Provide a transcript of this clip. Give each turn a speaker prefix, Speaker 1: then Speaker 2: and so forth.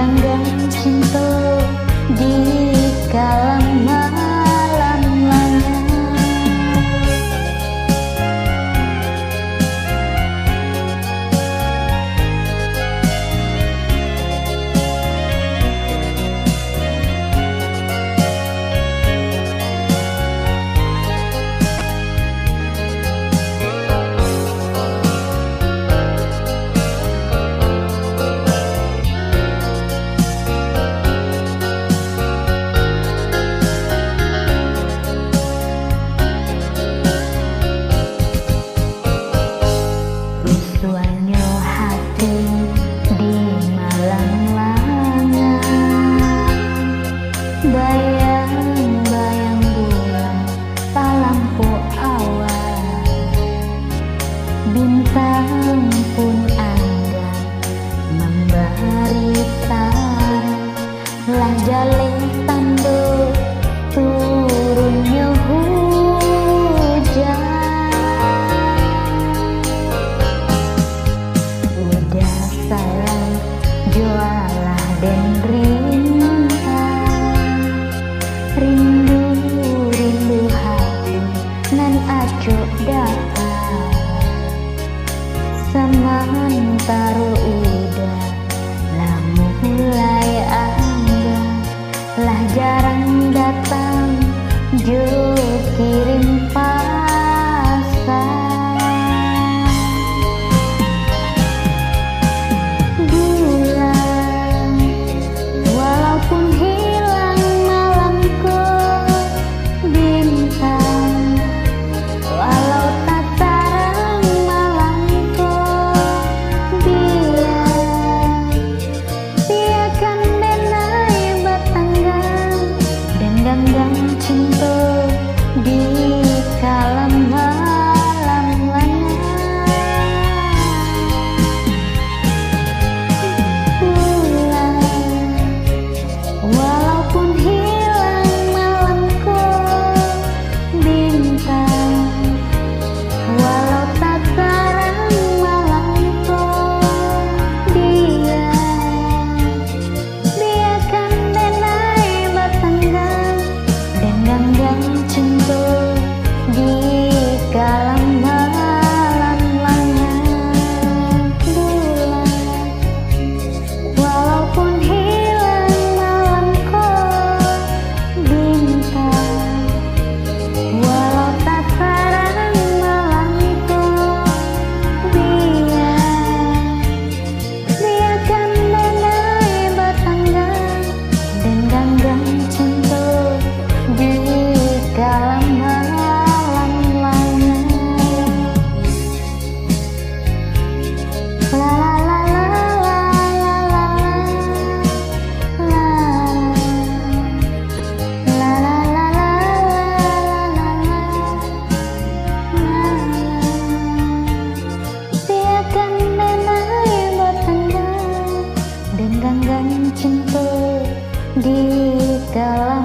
Speaker 1: genggang cinta di kalam malam lanyang. Suanya hati di malam langang, bayang-bayang bulan tak lampu awan, bintang pun enggan memberi taran, lah jalin tanduk turunnya hujan. Sayang jualah dan rindu hati nan acuk datang, sementara udah lah mulai anggan, lah jarang datang jo kirim pasan. Genggang cinta di kalam malam lanyang. Bulan walaupun hilang malamku, bintang walau tak terang malamku, biarkan denai bertenggang. Genggang cinta di kalam malam lanyang. Bulan walaupun hilang malamku, bintang walau tak terang malamku, biarkan denai bertenggang. Genggang cinta di kalam malam lanyang. La la la la la la la la la la biarkan denai bertenggang. Genggang cinta di kalam